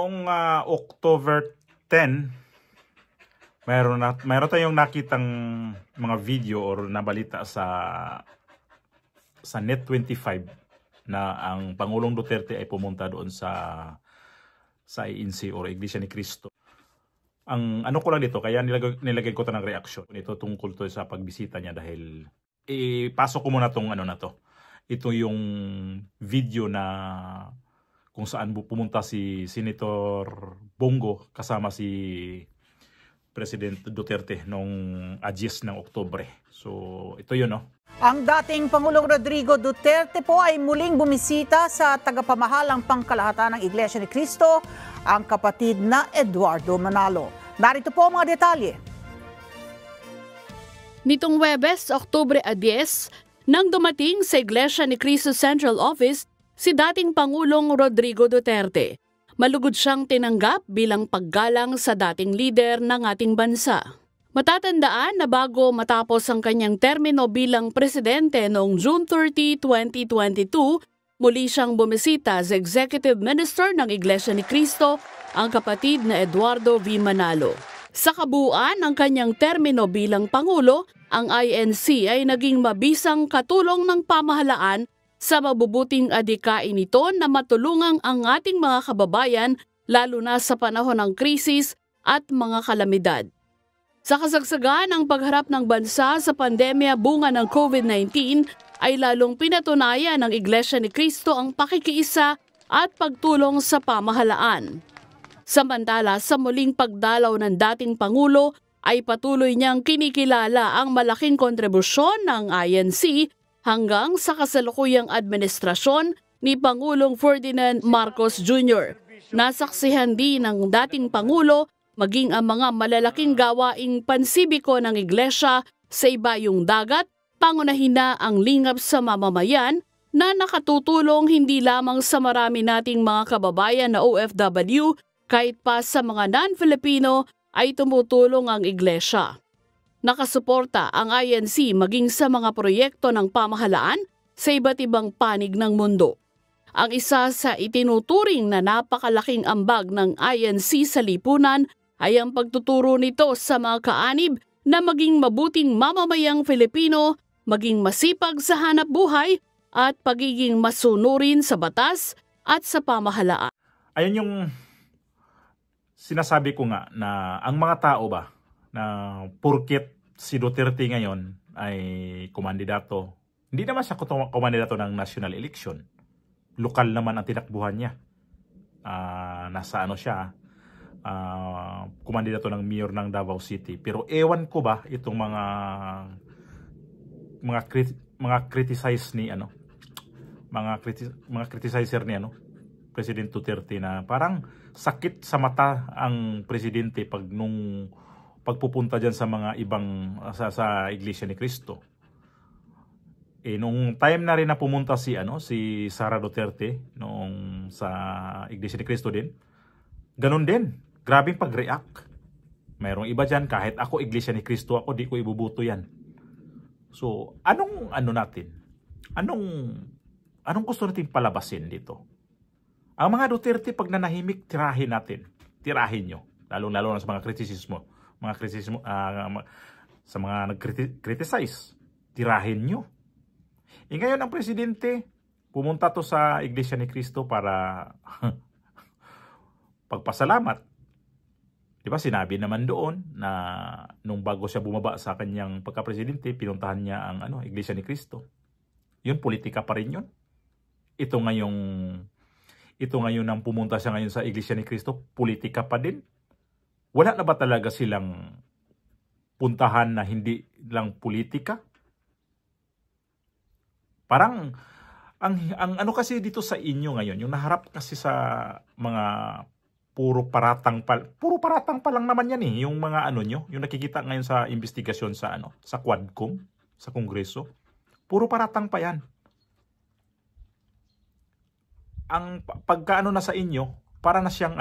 Noong October 10, mayroon tayong nakitang mga video or nabalita sa Net25 na ang Pangulong Duterte ay pumunta doon sa INC or Iglesia ni Cristo. Ang ano ko lang dito, kaya nilagay ko ito ng reaction. Ito tungkol to sa pagbisita niya dahil ipasok ko muna tong ano na to. Ito yung video na kung saan pumunta si Senator Bongo kasama si President Duterte noong 10 ng Oktubre. So ito yun, no? Ang dating Pangulong Rodrigo Duterte po ay muling bumisita sa tagapamahalang pangkalahatan ng Iglesia ni Cristo, ang kapatid na Eduardo Manalo. Narito po ang mga detalye. Nitong Huwebes, Oktubre 10, nang dumating sa Iglesia ni Cristo Central Office si dating Pangulong Rodrigo Duterte. Malugod siyang tinanggap bilang paggalang sa dating lider ng ating bansa. Matatandaan na bago matapos ang kanyang termino bilang presidente noong June 30, 2022, muli siyang bumisita sa Executive Minister ng Iglesia ni Cristo, ang kapatid na Eduardo V. Manalo. Sa kabuuan ng kanyang termino bilang Pangulo, ang INC ay naging mabisang katulong ng pamahalaan sa mabubuting adhikain nito na matulungang ang ating mga kababayan lalo na sa panahon ng krisis at mga kalamidad. Sa kasagsagan ng pagharap ng bansa sa pandemya bunga ng COVID-19 ay lalong pinatunayan ng Iglesia ni Cristo ang pakikiisa at pagtulong sa pamahalaan. Samantala sa muling pagdalaw ng dating Pangulo ay patuloy niyang kinikilala ang malaking kontribusyon ng INC hanggang sa kasalukuyang administrasyon ni Pangulong Ferdinand Marcos Jr. Nasaksihan din ng dating Pangulo maging ang mga malalaking gawaing pansibiko ng Iglesia sa ibayong dagat, pangunahin na ang lingap sa mamamayan na nakatutulong hindi lamang sa marami nating mga kababayan na OFW, kahit pa sa mga non-Filipino ay tumutulong ang Iglesia. Nakasuporta ang INC maging sa mga proyekto ng pamahalaan sa iba't ibang panig ng mundo. Ang isa sa itinuturing na napakalaking ambag ng INC sa lipunan ay ang pagtuturo nito sa mga kaanib na maging mabuting mamamayang Filipino, maging masipag sa hanap buhay at pagiging masunurin sa batas at sa pamahalaan. Ayun yung sinasabi ko nga na ang mga tao ba na purkit si Duterte ngayon ay kumandidato, hindi naman siya kumandidato ng national election. Lokal naman ang tinakbuhan niya. Nasa ano siya, kumandidato ng mayor ng Davao City. Pero ewan ko ba itong mga criticize ni ano, mga criticizer ni ano, President Duterte na parang sakit sa mata ang presidente pagpupunta dyan sa mga ibang sa Iglesia ni Cristo. Nung time na rin na pumunta si Sara Duterte noong sa Iglesia ni Cristo din, ganun din. Grabing pag-react. Mayroong iba dyan, kahit ako Iglesia ni Cristo ako, di ko ibubuto yan. So, anong gusto natin palabasin dito? Ang mga Duterte pag nanahimik, tirahin natin. Tirahin nyo. Lalo na sa mga kritisismo. Sa mga nag-criticize. Tirahin nyo. Ngayon ang presidente, pumunta to sa Iglesia ni Cristo para pagpasalamat. Diba sinabi naman doon na nung bago siya bumaba sa kanyang pagka-presidente, pinuntahan niya ang Iglesia ni Cristo. Yun, politika pa rin yun. Ito ngayon ang pumunta siya ngayon sa Iglesia ni Cristo, politika pa din. Wala na ba talaga silang puntahan na hindi lang politika? Parang ang ano kasi dito sa inyo ngayon, yung naharap kasi sa mga puro paratang pa lang naman yan eh, yung mga nyo, yung nakikita ngayon sa investigasyon sa Quadcom, sa Kongreso. Puro paratang pa yan. Ang pagkaano na sa inyo, para na siyang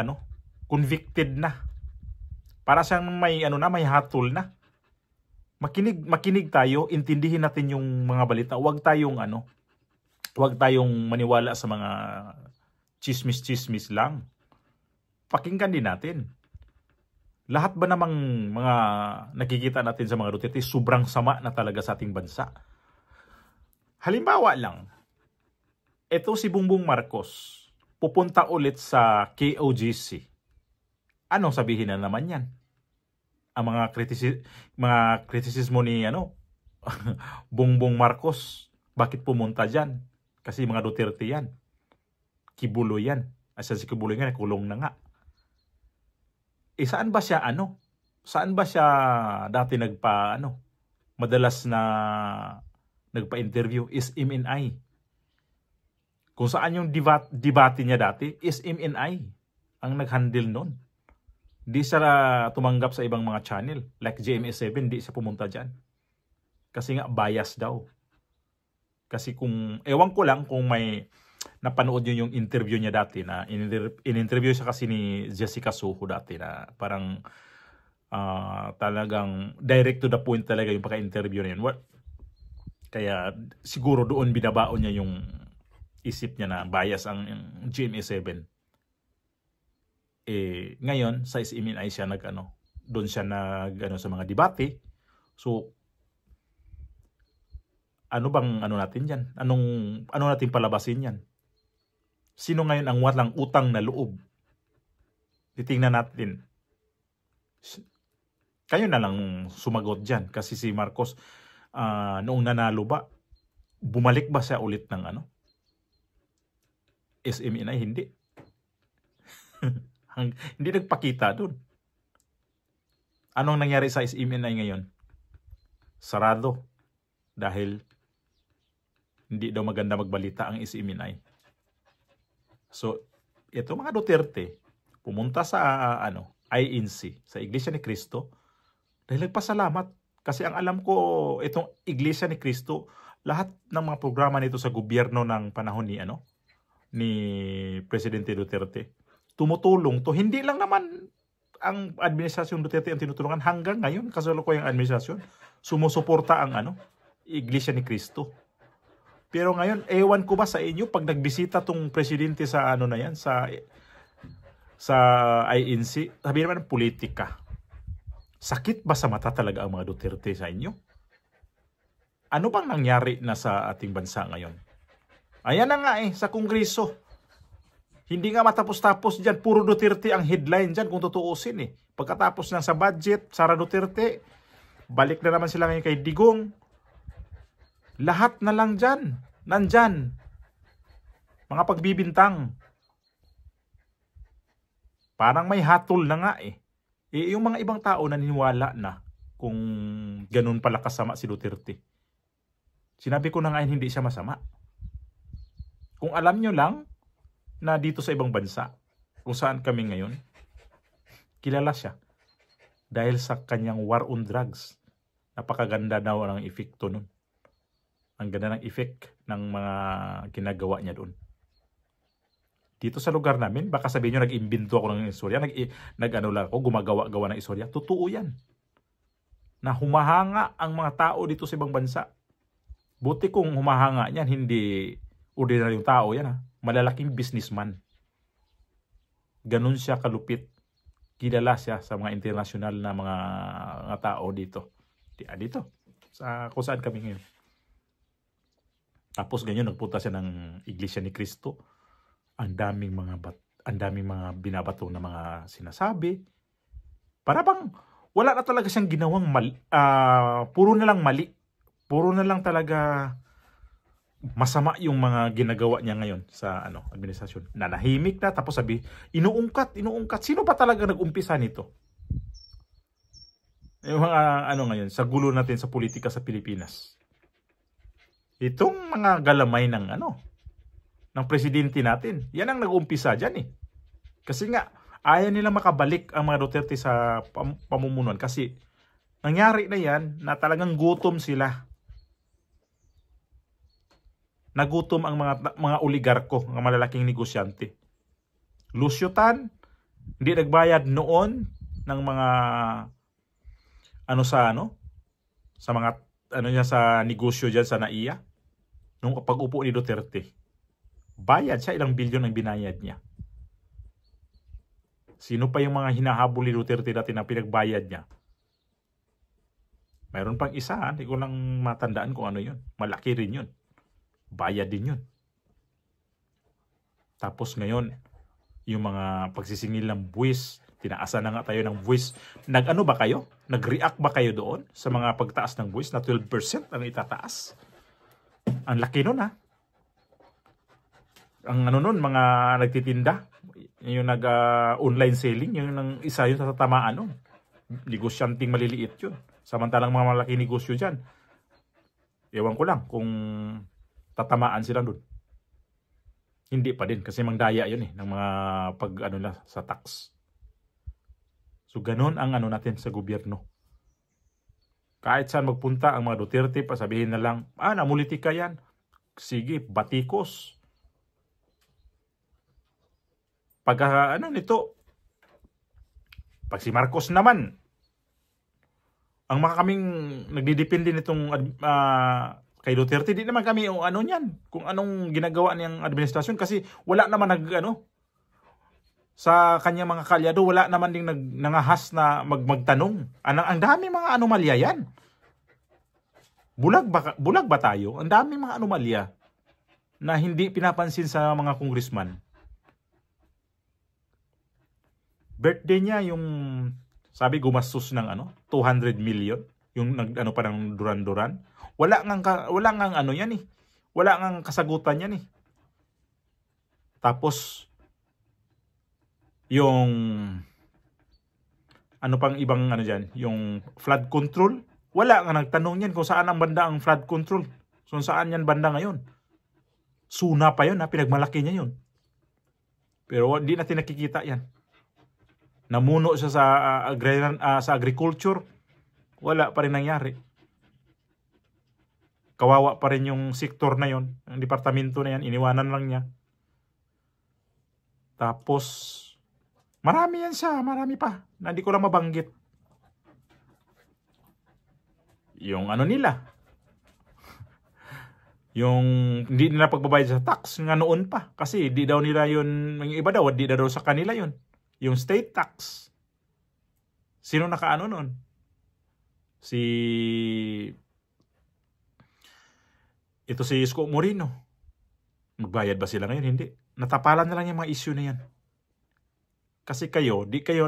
convicted na. Para siyang may may hatol na. Makinig tayo, intindihin natin yung mga balita. Huwag tayong maniwala sa mga chismis-chismis lang. pakinggan din natin. Lahat ba namang mga nakikita natin sa mga Duterte, sobrang sama na talaga sa ating bansa? Halimbawa lang, ito si Bongbong Marcos, pupunta ulit sa KOJC. Anong sabihin na naman yan? Ang mga kritisismo ni Bongbong Marcos, bakit pumunta dyan? Kasi mga Duterte yan. Kibulo yan. Asa si Kibulo nga, kulong na nga. Saan ba siya Saan ba siya dati madalas na nagpa-interview? Is MNI. Kung saan yung debate niya dati, is MNI ang nag-handle nun. Di siya tumanggap sa ibang mga channel. Like GMA7, di siya pumunta dyan. Kasi nga, bias daw. Kasi ewan ko lang kung may napanood yun yung interview niya dati na in-interview siya kasi ni Jessica Soho dati na parang talagang direct to the point talaga yung pagka-interview na yun. Kaya siguro doon binabaon niya yung isip niya na bias ang GMA7. Ngayon sa SMNI siya doon siya sa mga debate. So ano bang natin diyan? Ano natin palabasin yan? Sino ngayon ang walang utang na loob? Titingnan natin. Kayo na lang sumagot diyan kasi si Marcos noong nanalo ba, bumalik ba siya ulit ng SMNI? Hindi. Hindi nagpakita doon. Anong nangyari sa SMNI ngayon? Sarado. Dahil hindi daw maganda magbalita ang SMNI. So, ito mga Duterte, pumunta sa INC, sa Iglesia ni Cristo, dahil nagpasalamat. Kasi ang alam ko, itong Iglesia ni Cristo, lahat ng mga programa nito sa gobyerno ng panahon ni Presidente Duterte, tumutulong to. Hindi lang naman ang administrasyon Duterte ang tinutulungan. Hanggang ngayon, kasalukuyang administrasyon, sumusuporta ang Iglesia ni Cristo. Pero ngayon, ewan ko ba sa inyo, pag nagbisita tong presidente sa sa INC, sabi naman politika. Sakit ba sa mata talaga ang mga Duterte sa inyo? Ano bang nangyari na sa ating bansa ngayon? Ayan na nga sa Kongreso. Hindi nga matapos-tapos dyan, puro Duterte ang headline dyan kung tutuusin Pagkatapos na sa budget, Sara Duterte, balik na naman sila ngayon kay Digong. Lahat na lang dyan, nandyan. Mga pagbibintang. Parang may hatol na nga yung mga ibang tao naniniwala na kung ganun pala kasama si Duterte. Sinabi ko na nga hindi siya masama. Kung alam nyo lang na dito sa ibang bansa, kung saan kami ngayon, kilala siya. Dahil sa kanyang war on drugs. Napakaganda daw ng epekto nun. Ang ganda ng effect ng mga ginagawa niya doon. Dito sa lugar namin, baka sabihin nyo nag-imbento ako ng istorya, gumagawa-gawa ng istorya. Totoo yan. Na humahanga ang mga tao dito sa ibang bansa. Buti kung humahanga niyan, hindi ordinaryong tao yan Malalaking businessman. Ganun siya kalupit. Kilala siya sa mga internasyonal na mga tao dito. Dito. Kung saan kami ngayon. Tapos ganyan nagpunta siya ng Iglesia ni Cristo. Ang daming mga binabato na mga sinasabi. Para bang wala na talaga siyang ginawang mali. Puro na lang mali. Puro na lang talaga masama yung mga ginagawa niya ngayon sa administrasyon. Nanahimik na tapos sabi, inuungkat. Sino ba talaga nag-umpisa nito? Yung mga ngayon sa gulo natin sa politika sa Pilipinas. Itong mga galamay ng ng presidente natin. Yan ang nag-umpisa dyan Kasi nga, ayaw nila makabalik ang mga Duterte sa pamumunuan. Kasi, nangyari na yan na talagang gutom sila. Nagutom ang mga oligarko, mga malalaking negosyante. Lusyutan, hindi nagbayad noon ng mga sa mga sa negosyo dyan sa NAIA. Nung pag-upo ni Duterte, bayad siya, ilang bilyon ang binayad niya. Sino pa yung mga hinahabol ni Duterte dati na pinagbayad niya? Mayroon pang isa, hindi ko lang matandaan kung ano yun. Malaki rin yun. Bayad din yun. Tapos ngayon, yung mga pagsisingil ng buwis, tinaasan na nga tayo ng buwis. Nag-ano ba kayo? Nag-react ba kayo doon sa mga pagtaas ng buwis na 12% ang itataas? Ang laki nun, ha? Ang ano nun, mga nagtitinda, yung nag-online selling, yung isa yun sa tatamaan nun. Negosyanting maliliit yun. Samantalang mga malaki negosyo dyan, ewan ko lang kung tatamaan sila dun. Hindi pa din kasi mangdaya yun ng mga pag ano na sa tax. So ganun ang ano natin sa gobyerno. Kahit saan magpunta ang mga Duterte, pasabihin na lang, namulitika yan. Sige, batikos. Pag nito, pag si Marcos naman, ang mga kaming nagdidepende nitong kay Duterte, di naman kami ano niyan, kung anong ginagawa niyang administrasyon kasi wala naman sa kanyang mga kalyado, wala naman ding nangahas na magtanong. Ang dami mga anomalya yan. Bulag ba tayo? Ang dami mga anomalya na hindi pinapansin sa mga congressman. Birthday niya yung sabi gumastos ng 200 million yung pa ng Duran-Duran. Wala ngang ano yan eh. Wala ngang kasagutan yan eh. Tapos yung ano pang ibang diyan, yung flood control, wala nga nagtanong yan kung saan ang banda ang flood control. So saan yan banda ngayon? Suna pa yun, pinagmalaki niya yun. Pero hindi natin nakikita yan. Namuno siya sa agriculture, wala pa rin nangyari. Kawawa pa rin yung sektor na yon, ang departamento na yan, iniwanan lang niya. Tapos, marami yan siya, marami pa, na hindi ko lang mabanggit. Yung ano nila, yung hindi nila pagbabayad sa tax nga noon pa, kasi di daw nila yun, yung iba daw, di daw sa kanila yun. Yung state tax. Sino nakaano nun? Ito si Isko Moreno. Magbayad ba sila ngayon? Hindi. Natapalan na lang yung mga issue na yan. Kasi kayo, di kayo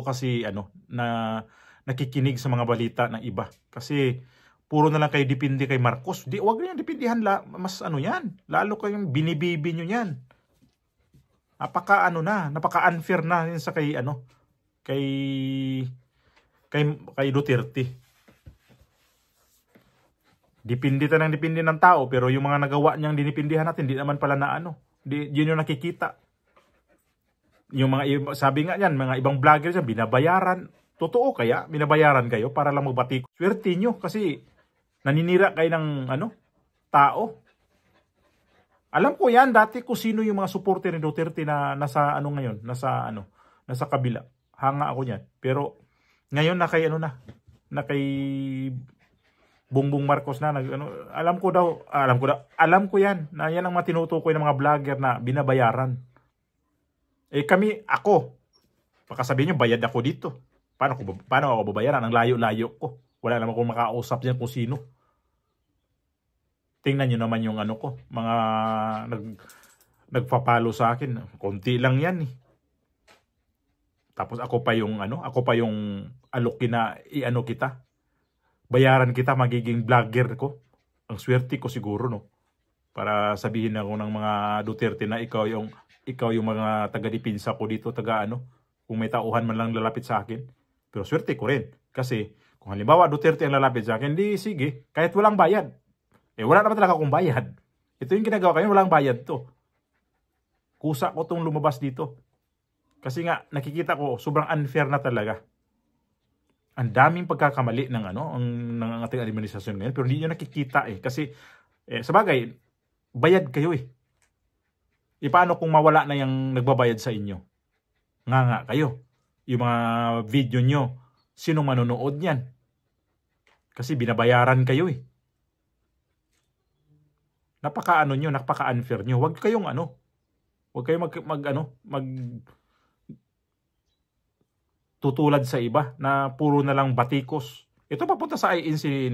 kasi na nakikinig sa mga balita ng iba. Kasi puro na lang kayo depende kay Marcos. Wag na yan depindihan. Mas yan. Lalo kayong binibibi nyo yan. Napaka-unfair na yun sa kay Duterte. Depende ng tao, pero yung mga nagawa niyang dinipindihan natin, di naman pala yun yung nakikita. Yung mga, sabi nga yan, mga ibang vlogger dyan, binabayaran. Totoo kaya? Binabayaran kayo para lang magbati. Swerte nyo kasi naninira kayo ng tao. Alam ko yan, dati ko sino yung mga supporter ni Duterte na nasa ngayon, nasa kabila. Hanga ako niyan. Pero ngayon na kay Bongbong Marcos na alam ko yan na yan ang matinutukoy ng mga vlogger na binabayaran. Ako, baka sabihin nyo, bayad ako dito. Paano ako babayaran? Ang layo-layo ko. Wala naman akong makausap dyan kung sino. Tingnan nyo naman yung mga nagpapalo sa akin. Konti lang yan eh. Tapos ako pa yung alokin na kita. Bayaran kita, magiging vlogger ko. Ang swerte ko siguro, no? Para sabihin ako ng mga Duterte na ikaw yung mga taga-dipinsa ko dito, kung may tauhan man lang lalapit sa akin. Pero swerte ko rin. Kasi kung halimbawa Duterte ang lalapit sa akin, di sige, kahit walang bayad. Wala naman talaga akong bayad. Ito yung ginagawa kayo, walang bayad to. Kusa ko itong lumabas dito. Kasi nga, nakikita ko, sobrang unfair na talaga. Ang daming pagkakamali ng ating administrasyon ngayon, pero hindi nyo nakikita eh. Kasi, sa bagay, bayad kayo eh. Paano kung mawala na yung nagbabayad sa inyo? Nga kayo. Yung mga video nyo, sinong manonood niyan? Kasi binabayaran kayo eh. napaka-unfair nyo. Huwag kayong tutulad sa iba na puro na lang batikos. Ito papunta sa INC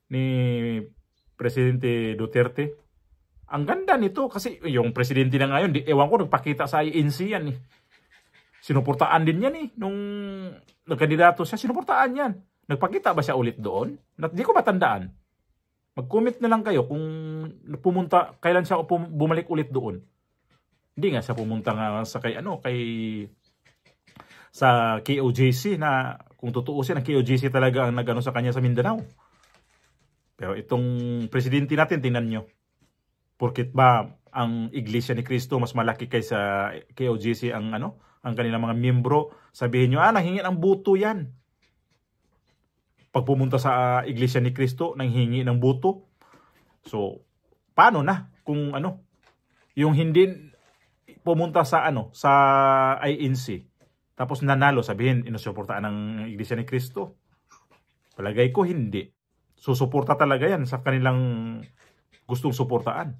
ni Presidente Duterte. Ang ganda nito kasi yung presidente na ngayon, ewan ko, nagpakita sa INC yan eh. Sinuportaan din yan eh. Nung nagkandidato siya, sinuportaan yan. Nagpakita ba siya ulit doon? Hindi ko matandaan. Mag-comment na lang kayo kung kailan siya bumalik ulit doon. Hindi nga siya pumunta nga sa sa KOJC na kung tutuusin ang KOJC talaga ang nagano sa kanya sa Mindanao. Pero itong presidente natin, tingnan nyo. Porkit ba ang Iglesia ni Cristo mas malaki kaysa KOJC ang kanilang mga miyembro, sabihin nyo, nanghingi ng buto yan. Pag pumunta sa Iglesia ni Cristo, nanghingi ng buto. So, paano na kung yung hindi pumunta sa INC, tapos nanalo, sabihin, inusuportaan ng Iglesia ni Cristo? Palagay ko, hindi. Susuporta talaga yan sa kanilang gustong suportaan.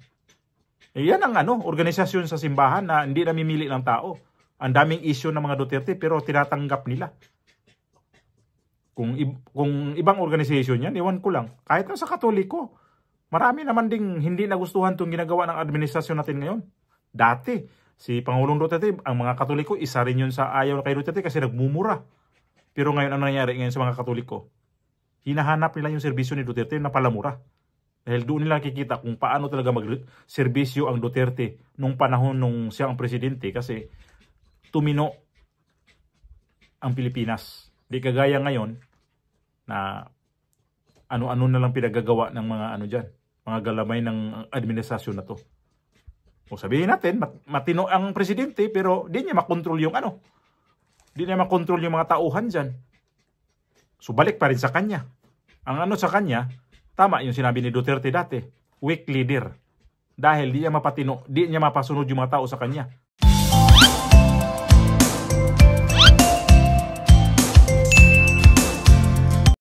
Yan ang organisasyon sa simbahan na hindi namimili ng tao. Ang daming issue ng mga Duterte pero tinatanggap nila. Kung ibang organisasyon yan, iwan ko lang. Kahit na sa Katoliko, marami naman ding hindi nagustuhan itong ginagawa ng administrasyon natin ngayon. Dati, si Pangulong Duterte, ang mga Katoliko, isa rin yun sa ayaw kay Duterte kasi nagmumura. Pero ngayon, ano nangyari ngayon sa mga Katoliko? Hinahanap nila yung serbisyo ni Duterte na palamura. Dahil doon nila nakikita kung paano talaga mag-serbisyo ang Duterte nung panahon nung siya ang presidente kasi tumino ang Pilipinas. Di kagaya ngayon na ano-ano na lang pinagagawa ng mga dyan, mga galamay ng administrasyon na to. O sabihin natin, matino ang presidente pero di niya makontrol yung di niya makontrol yung mga tauhan dyan. So balik pa rin sa kanya. Ang sa kanya, tama yung sinabi ni Duterte dati, weak leader. Dahil di niya mapasunod yung mga tao sa kanya.